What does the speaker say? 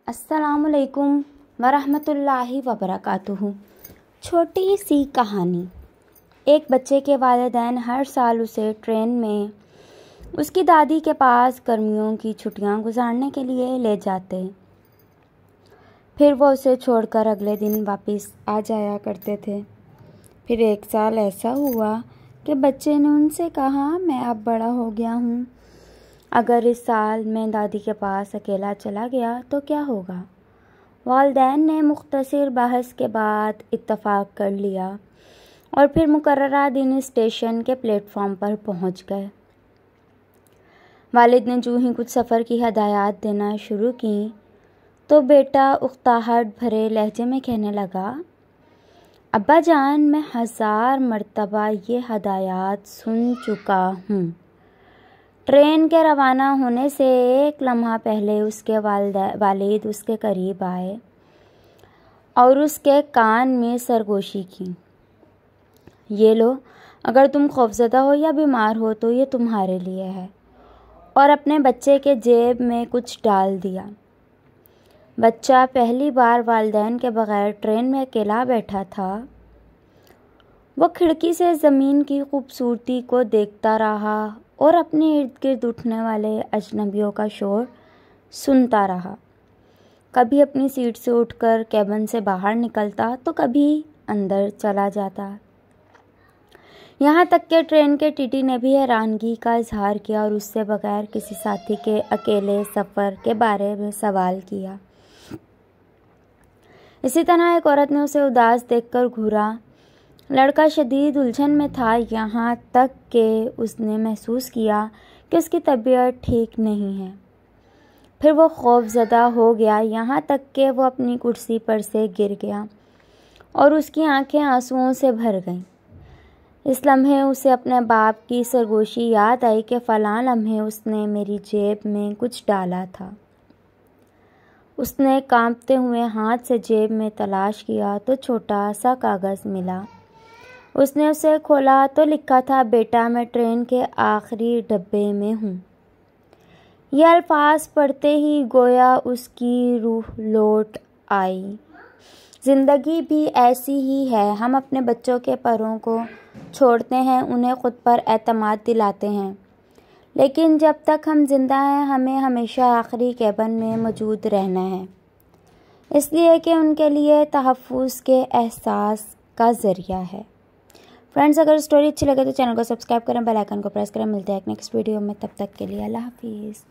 अस्सलामुअलैकुम वरहमतुल्लाहि वबरकातुहू। छोटी सी कहानी। एक बच्चे के वालिदैन हर साल उसे ट्रेन में उसकी दादी के पास गर्मियों की छुट्टियां गुजारने के लिए ले जाते। फिर वो उसे छोड़कर अगले दिन वापस आ जाया करते थे। फिर एक साल ऐसा हुआ कि बच्चे ने उनसे कहा, मैं अब बड़ा हो गया हूँ, अगर इस साल मैं दादी के पास अकेला चला गया तो क्या होगा। वालिदैन ने मुख्तसर बहस के बाद इत्तफाक कर लिया और फिर मुकर्ररा दिन स्टेशन के प्लेटफॉर्म पर पहुंच गए। वालिद ने जो ही कुछ सफ़र की हदायत देना शुरू की तो बेटा उकताहट भरे लहजे में कहने लगा, अब्बा जान, मैं 1000 मरतबा ये हदायत सुन चुका हूँ। ट्रेन के रवाना होने से एक लम्हा पहले उसके वालिद उसके करीब आए और उसके कान में सरगोशी की, ये लो, अगर तुम खौफज़दा हो या बीमार हो तो ये तुम्हारे लिए है, और अपने बच्चे के जेब में कुछ डाल दिया। बच्चा पहली बार वालिदैन के बगैर ट्रेन में अकेला बैठा था। वो खिड़की से ज़मीन की खूबसूरती को देखता रहा और अपने इर्द गिर्द उठने वाले अजनबियों का शोर सुनता रहा। कभी अपनी सीट से उठकर कैबिन से बाहर निकलता तो कभी अंदर चला जाता। यहाँ तक कि ट्रेन के टीटी ने भी हैरानगी का इजहार किया और उससे बगैर किसी साथी के अकेले सफ़र के बारे में सवाल किया। इसी तरह एक औरत ने उसे उदास देखकर घूरा। लड़का शदीद उलझन में था, यहाँ तक कि उसने महसूस किया कि उसकी तबीयत ठीक नहीं है। फिर वो खौफज़दा हो गया, यहाँ तक कि वो अपनी कुर्सी पर से गिर गया और उसकी आंखें आंसुओं से भर गईं। इस लम्हे उसे अपने बाप की सरगोशी याद आई कि फ़लाँ लम्हे उसने मेरी जेब में कुछ डाला था। उसने कांपते हुए हाथ से जेब में तलाश किया तो छोटा सा कागज़ मिला। उसने उसे खोला तो लिखा था, बेटा, मैं ट्रेन के आखिरी डब्बे में हूँ। ये अल्फाज पढ़ते ही गोया उसकी रूह लौट आई। ज़िंदगी भी ऐसी ही है, हम अपने बच्चों के परों को छोड़ते हैं, उन्हें ख़ुद पर एतमाद दिलाते हैं, लेकिन जब तक हम जिंदा हैं हमें हमेशा आखिरी कैबिन में मौजूद रहना है, इसलिए कि उनके लिए तहफ़्फ़ुज़ के एहसास का ज़रिया है। फ्रेंड्स, अगर स्टोरी अच्छी लगे तो चैनल को सब्सक्राइब करें, बेल आइकन को प्रेस करें। मिलते हैं एक नेक्स्ट वीडियो में, तब तक के लिए अल्लाह हाफिज़।